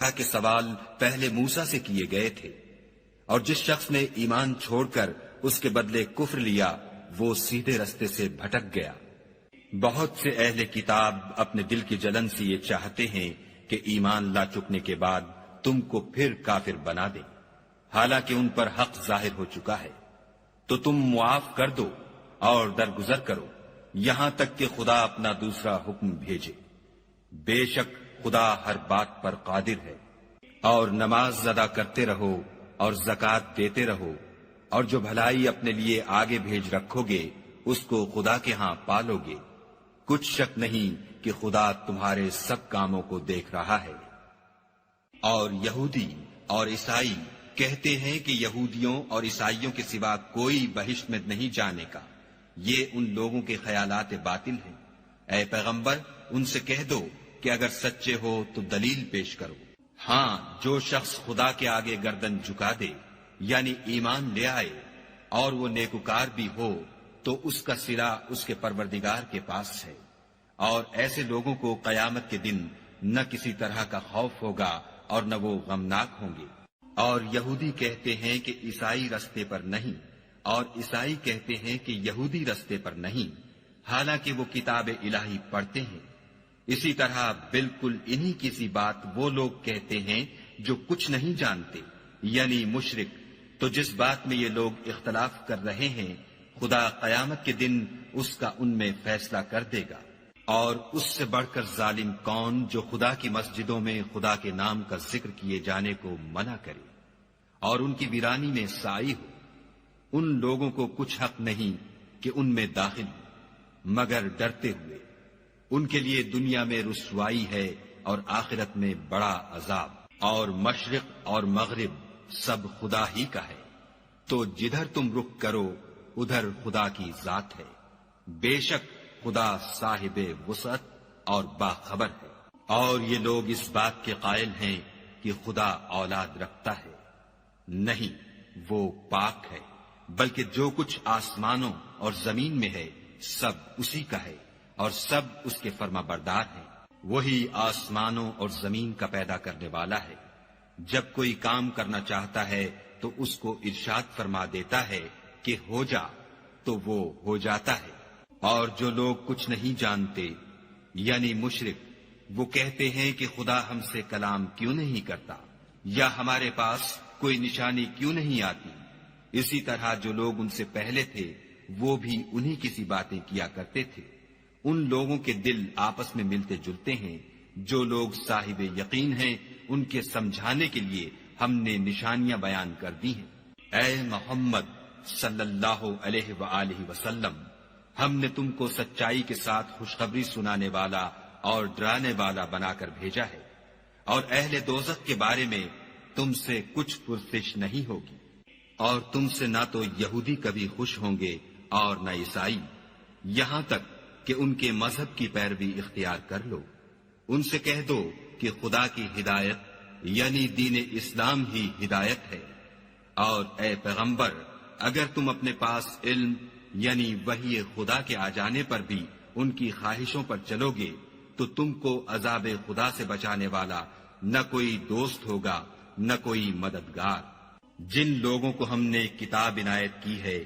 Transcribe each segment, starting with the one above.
کے سوال پہلے موسیٰ سے کیے گئے تھے، اور جس شخص نے ایمان چھوڑ کر اس کے بدلے کفر لیا وہ سیدھے رستے سے بھٹک گیا۔ بہت سے اہل کتاب اپنے دل کی جلن سے یہ چاہتے ہیں کہ ایمان لا چکنے کے بعد تم کو پھر کافر بنا دیں، حالانکہ ان پر حق ظاہر ہو چکا ہے۔ تو تم معاف کر دو اور درگزر کرو یہاں تک کہ خدا اپنا دوسرا حکم بھیجے۔ بے شک خدا ہر بات پر قادر ہے۔ اور نماز ادا کرتے رہو اور زکوٰۃ دیتے رہو، اور جو بھلائی اپنے لیے آگے بھیج رکھو گے اس کو خدا کے ہاں پالو گے۔ کچھ شک نہیں کہ خدا تمہارے سب کاموں کو دیکھ رہا ہے۔ اور یہودی اور عیسائی کہتے ہیں کہ یہودیوں اور عیسائیوں کے سوا کوئی بہشت میں نہیں جانے کا، یہ ان لوگوں کے خیالات باطل ہیں۔ اے پیغمبر ان سے کہہ دو کہ اگر سچے ہو تو دلیل پیش کرو۔ ہاں، جو شخص خدا کے آگے گردن جھکا دے یعنی ایمان لے آئے اور وہ نیکوکار بھی ہو تو اس کا صلہ اس کے پروردگار کے پاس ہے، اور ایسے لوگوں کو قیامت کے دن نہ کسی طرح کا خوف ہوگا اور نہ وہ غمناک ہوں گے۔ اور یہودی کہتے ہیں کہ عیسائی رستے پر نہیں، اور عیسائی کہتے ہیں کہ یہودی رستے پر نہیں، حالانکہ وہ کتاب الہی پڑھتے ہیں۔ اسی طرح بالکل انہی کی سی بات وہ لوگ کہتے ہیں جو کچھ نہیں جانتے، یعنی مشرک۔ تو جس بات میں یہ لوگ اختلاف کر رہے ہیں خدا قیامت کے دن اس کا ان میں فیصلہ کر دے گا۔ اور اس سے بڑھ کر ظالم کون جو خدا کی مسجدوں میں خدا کے نام کا ذکر کیے جانے کو منع کرے اور ان کی ویرانی میں سائی ہو۔ ان لوگوں کو کچھ حق نہیں کہ ان میں داخل ہو مگر ڈرتے ہوئے۔ ان کے لیے دنیا میں رسوائی ہے اور آخرت میں بڑا عذاب۔ اور مشرق اور مغرب سب خدا ہی کا ہے، تو جدھر تم رخ کرو ادھر خدا کی ذات ہے۔ بے شک خدا صاحب وسعت اور باخبر ہے۔ اور یہ لوگ اس بات کے قائل ہیں کہ خدا اولاد رکھتا ہے، نہیں، وہ پاک ہے، بلکہ جو کچھ آسمانوں اور زمین میں ہے سب اسی کا ہے، اور سب اس کے فرما بردار ہیں۔ وہی آسمانوں اور زمین کا پیدا کرنے والا ہے۔ جب کوئی کام کرنا چاہتا ہے تو اس کو ارشاد فرما دیتا ہے کہ ہو جا، تو وہ ہو جاتا ہے۔ اور جو لوگ کچھ نہیں جانتے یعنی مشرک، وہ کہتے ہیں کہ خدا ہم سے کلام کیوں نہیں کرتا، یا ہمارے پاس کوئی نشانی کیوں نہیں آتی۔ اسی طرح جو لوگ ان سے پہلے تھے وہ بھی انہی کسی باتیں کیا کرتے تھے۔ ان لوگوں کے دل آپس میں ملتے جلتے ہیں۔ جو لوگ صاحب یقین ہیں ان کے سمجھانے کے لیے ہم نے نشانیاں بیان کر دی ہیں۔ اے محمد صلی اللہ علیہ وآلہ وسلم، ہم نے تم کو سچائی کے ساتھ خوشخبری سنانے والا اور ڈرانے والا بنا کر بھیجا ہے، اور اہل دوزخ کے بارے میں تم سے کچھ پرسش نہیں ہوگی، اور تم سے نہ تو یہودی کبھی خوش ہوں گے اور نہ عیسائی، یہاں تک کہ ان کے مذہب کی پیروی اختیار کر لو۔ ان سے کہہ دو کہ خدا کی ہدایت یعنی دین اسلام ہی ہدایت ہے، اور اے پیغمبر اگر تم اپنے پاس علم یعنی وحی خدا کے آ جانے پر بھی ان کی خواہشوں پر چلو گے تو تم کو عذاب خدا سے بچانے والا نہ کوئی دوست ہوگا نہ کوئی مددگار۔ جن لوگوں کو ہم نے کتاب عنایت کی ہے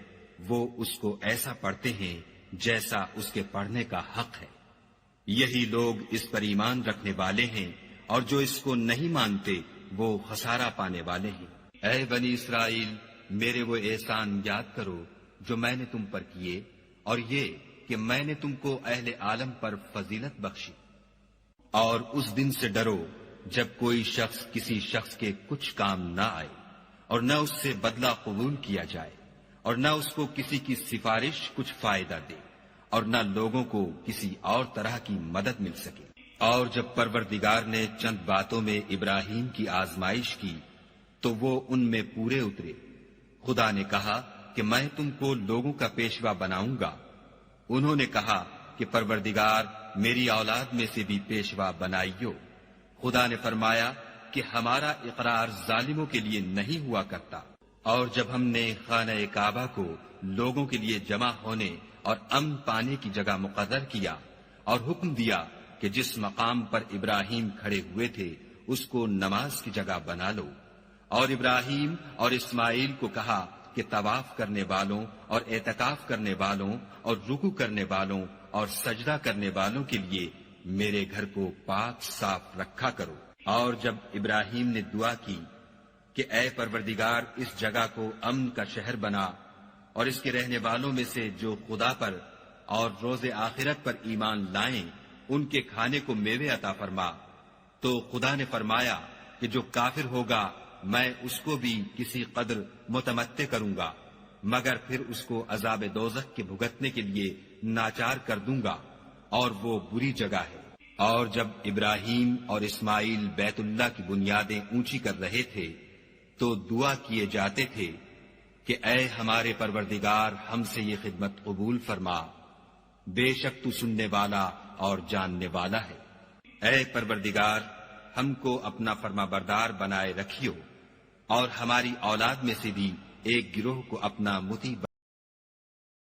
وہ اس کو ایسا پڑھتے ہیں جیسا اس کے پڑھنے کا حق ہے، یہی لوگ اس پر ایمان رکھنے والے ہیں، اور جو اس کو نہیں مانتے وہ خسارہ پانے والے ہیں۔ اے بنی اسرائیل، میرے وہ احسان یاد کرو جو میں نے تم پر کیے، اور یہ کہ میں نے تم کو اہل عالم پر فضیلت بخشی۔ اور اس دن سے ڈرو جب کوئی شخص کسی شخص کے کچھ کام نہ آئے، اور نہ اس سے بدلہ قبول کیا جائے، اور نہ اس کو کسی کی سفارش کچھ فائدہ دے، اور نہ لوگوں کو کسی اور طرح کی مدد مل سکے۔ اور جب پروردگار نے چند باتوں میں ابراہیم کی آزمائش کی تو وہ ان میں پورے اترے۔ خدا نے کہا کہ میں تم کو لوگوں کا پیشوا بناؤں گا۔ انہوں نے کہا کہ پروردگار میری اولاد میں سے بھی پیشوا بنائیو۔ خدا نے فرمایا کہ ہمارا اقرار ظالموں کے لیے نہیں ہوا کرتا۔ اور جب ہم نے خانہ کعبہ کو لوگوں کے لیے جمع ہونے اور امن پانے کی جگہ مقرر کیا اور حکم دیا کہ جس مقام پر ابراہیم کھڑے ہوئے تھے اس کو نماز کی جگہ بنا لو۔ اور ابراہیم اور اسماعیل کو کہا کہ طواف کرنے والوں اور اعتکاف کرنے والوں اور رکوع کرنے والوں اور سجدہ کرنے والوں کے لیے میرے گھر کو پاک صاف رکھا کرو۔ اور جب ابراہیم نے دعا کی کہ اے پروردگار اس جگہ کو امن کا شہر بنا اور اس کے رہنے والوں میں سے جو خدا پر اور روز آخرت پر ایمان لائیں ان کے کھانے کو میوے عطا فرما، تو خدا نے فرمایا کہ جو کافر ہوگا میں اس کو بھی کسی قدر متمتع کروں گا، مگر پھر اس کو عذاب دوزخ کے بھگتنے کے لیے ناچار کر دوں گا، اور وہ بری جگہ ہے۔ اور جب ابراہیم اور اسماعیل بیت اللہ کی بنیادیں اونچی کر رہے تھے تو دعا کیے جاتے تھے کہ اے ہمارے پروردگار ہم سے یہ خدمت قبول فرما، بے شک تو سننے والا اور جاننے والا ہے۔ اے پروردگار ہم کو اپنا فرما بردار بنائے رکھیو، اور ہماری اولاد میں سے بھی ایک گروہ کو اپنا مطیع